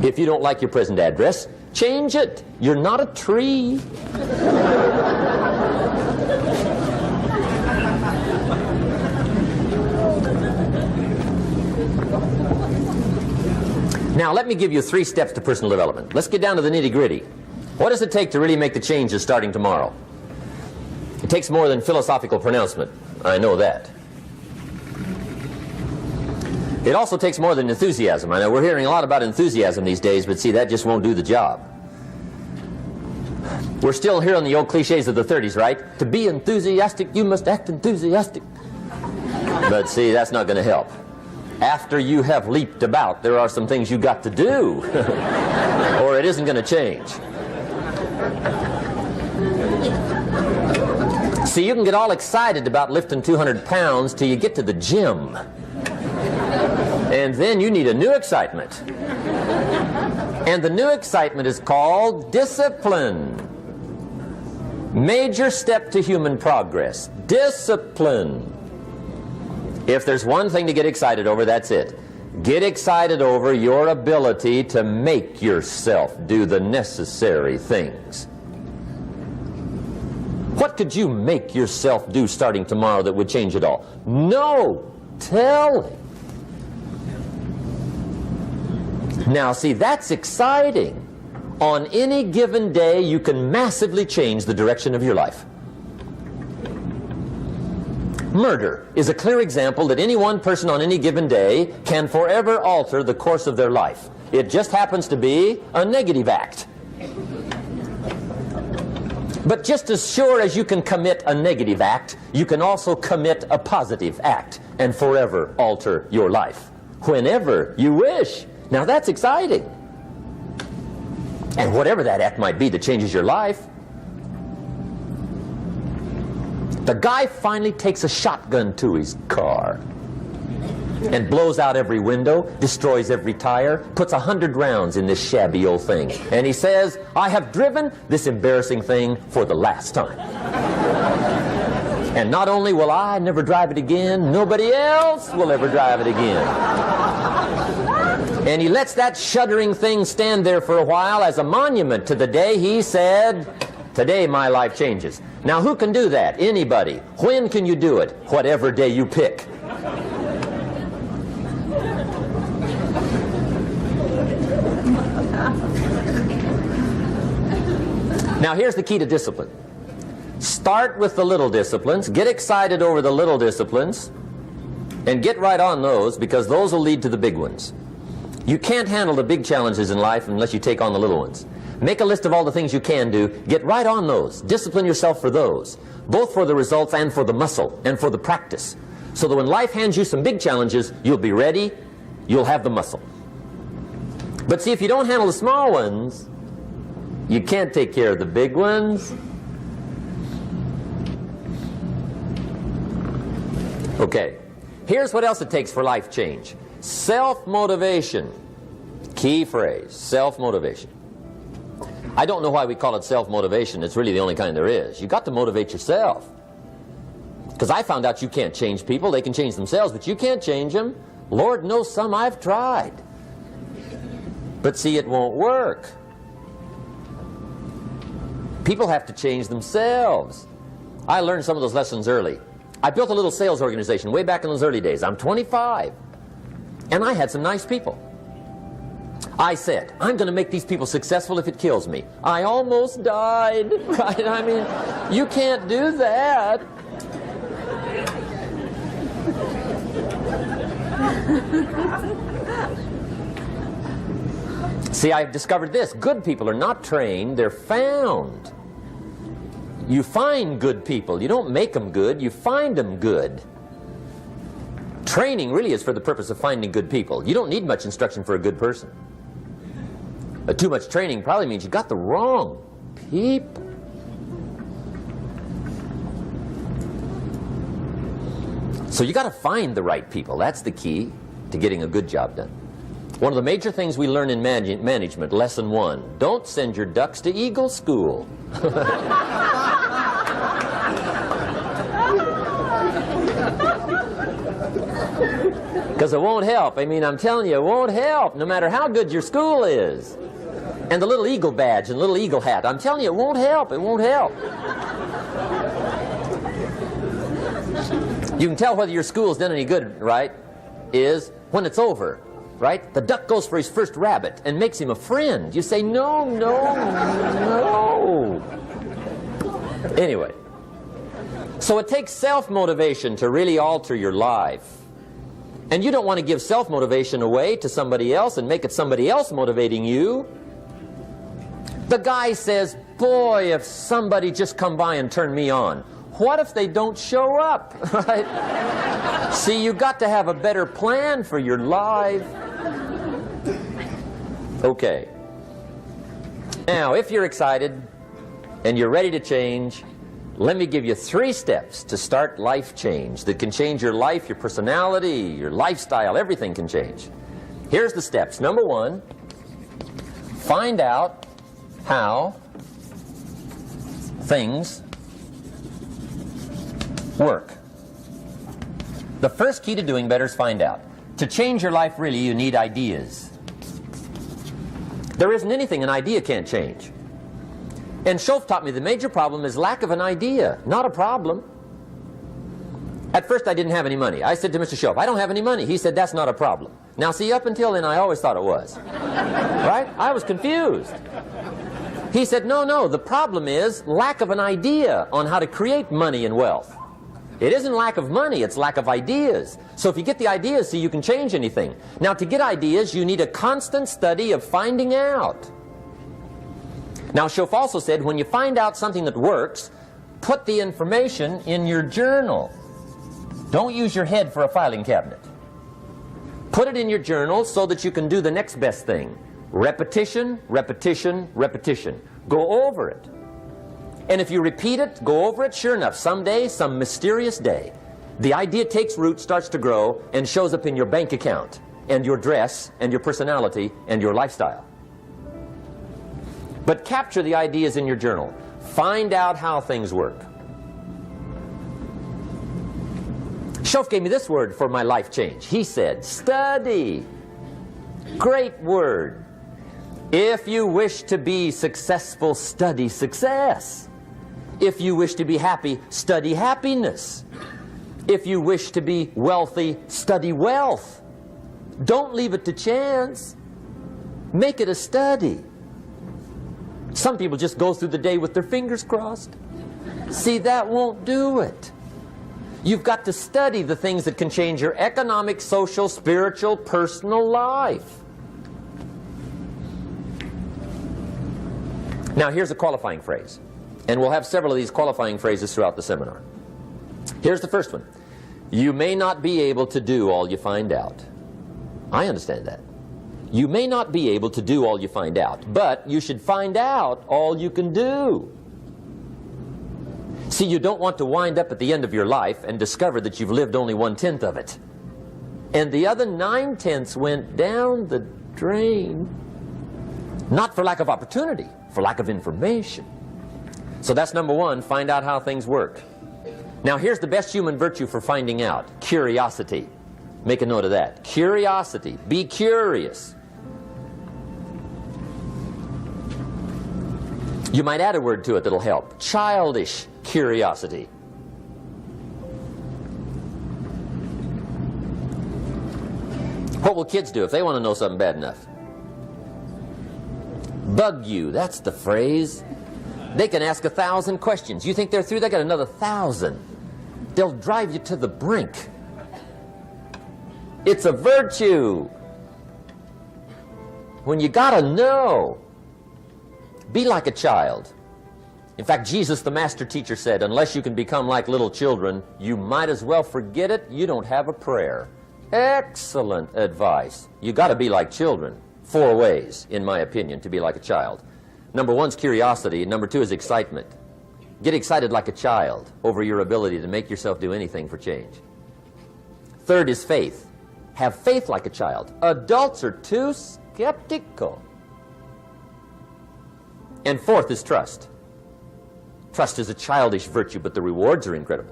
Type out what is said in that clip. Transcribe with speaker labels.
Speaker 1: If you don't like your present address, change it. You're not a tree. Now, let me give you 3 steps to personal development. Let's get down to the nitty-gritty. What does it take to really make the changes starting tomorrow? It takes more than philosophical pronouncement. I know that. It also takes more than enthusiasm. I know we're hearing a lot about enthusiasm these days, but see, that just won't do the job. We're still hearing the old cliches of the 30s, right? To be enthusiastic, you must act enthusiastic. But see, that's not going to help. After you have leaped about, there are some things you got to do, or it isn't going to change. See, you can get all excited about lifting 200 pounds till you get to the gym. And then you need a new excitement. And the new excitement is called discipline. Major step to human progress. Discipline. If there's one thing to get excited over, that's it. Get excited over your ability to make yourself do the necessary things. What could you make yourself do starting tomorrow that would change it all? No! Tell him. Now, see, that's exciting. On any given day, you can massively change the direction of your life. Murder is a clear example that any one person on any given day can forever alter the course of their life. It just happens to be a negative act. But just as sure as you can commit a negative act, you can also commit a positive act and forever alter your life. Whenever you wish. Now that's exciting. And whatever that act might be that changes your life. The guy finally takes a shotgun to his car and blows out every window, destroys every tire, puts 100 rounds in this shabby old thing. And he says, I have driven this embarrassing thing for the last time. And not only will I never drive it again, nobody else will ever drive it again. And he lets that shuddering thing stand there for a while as a monument to the day he said, today my life changes. Now who can do that? Anybody. When can you do it? Whatever day you pick. Now here's the key to discipline. Start with the little disciplines, get excited over the little disciplines, and get right on those, because those will lead to the big ones. You can't handle the big challenges in life unless you take on the little ones. Make a list of all the things you can do, get right on those, discipline yourself for those, both for the results and for the muscle and for the practice, so that when life hands you some big challenges, you'll be ready, you'll have the muscle. But see, if you don't handle the small ones, you can't take care of the big ones. Okay, here's what else it takes for life change. Self-motivation. Key phrase, self-motivation. I don't know why we call it self-motivation. It's really the only kind there is. You've got to motivate yourself. Because I found out you can't change people. They can change themselves, but you can't change them. Lord knows some I've tried. But see, it won't work. People have to change themselves. I learned some of those lessons early. I built a little sales organization way back in those early days. I'm 25. And I had some nice people. I said, I'm going to make these people successful if it kills me. I almost died. Right? I mean, you can't do that. See, I've discovered this. Good people are not trained, they're found. You find good people. You don't make them good, you find them good. Training really is for the purpose of finding good people. You don't need much instruction for a good person. Too much training probably means you got the wrong people. So you got to find the right people. That's the key to getting a good job done. One of the major things we learn in management, lesson 1, don't send your ducks to Eagle School. Because it won't help. I mean, I'm telling you, it won't help, no matter how good your school is. And the little eagle badge and little eagle hat, I'm telling you, it won't help. It won't help. You can tell whether your school's done any good, right, is when it's over, right? The duck goes for his first rabbit and makes him a friend. You say, no, no, no. Anyway, so it takes self-motivation to really alter your life. And you don't want to give self-motivation away to somebody else and make it somebody else motivating you. The guy says, boy, if somebody just come by and turn me on. What if they don't show up? Right? See, you got to have a better plan for your life. Okay. Now, if you're excited and you're ready to change, let me give you 3 steps to start life change that can change your life, your personality, your lifestyle, everything can change. Here's the steps. Number 1, find out how things work. The first key to doing better is find out. To change your life, really, you need ideas. There isn't anything an idea can't change. And Schoaf taught me the major problem is lack of an idea, not a problem. At first I didn't have any money. I said to Mr. Schoaf, I don't have any money. He said, that's not a problem. Now see, up until then I always thought it was. Right? I was confused. He said, no, no, the problem is lack of an idea on how to create money and wealth. It isn't lack of money, it's lack of ideas. So if you get the ideas, see, you can change anything. Now to get ideas, you need a constant study of finding out. Now, Schoaf also said, when you find out something that works, put the information in your journal. Don't use your head for a filing cabinet. Put it in your journal so that you can do the next best thing. Repetition, repetition, repetition. Go over it. And if you repeat it, go over it, sure enough, someday, some mysterious day, the idea takes root, starts to grow, and shows up in your bank account, and your dress, and your personality, and your lifestyle. But capture the ideas in your journal. Find out how things work. Schoaf gave me this word for my life change. He said, study. Great word. If you wish to be successful, study success. If you wish to be happy, study happiness. If you wish to be wealthy, study wealth. Don't leave it to chance. Make it a study. Some people just go through the day with their fingers crossed. See, that won't do it. You've got to study the things that can change your economic, social, spiritual, personal life. Now, here's a qualifying phrase. And we'll have several of these qualifying phrases throughout the seminar. Here's the first one. You may not be able to do all you find out. I understand that. You may not be able to do all you find out, but you should find out all you can do. See, you don't want to wind up at the end of your life and discover that you've lived only 1/10 of it. And the other 9/10 went down the drain. Not for lack of opportunity, for lack of information. So that's number 1, find out how things work. Now here's the best human virtue for finding out. Curiosity. Make a note of that. Curiosity. Be curious. You might add a word to it that'll help. Childish curiosity. What will kids do if they want to know something bad enough? Bug you. That's the phrase. They can ask 1,000 questions. You think they're through? They got another 1,000. They'll drive you to the brink. It's a virtue. When you gotta know, be like a child. In fact, Jesus, the master teacher, said, unless you can become like little children, you might as well forget it. You don't have a prayer. Excellent advice. You got to be like children. 4 ways, in my opinion, to be like a child. Number 1 is curiosity. Number 2 is excitement. Get excited like a child over your ability to make yourself do anything for change. 3rd is faith. Have faith like a child. Adults are too skeptical. And 4th is trust. Trust is a childish virtue, but the rewards are incredible.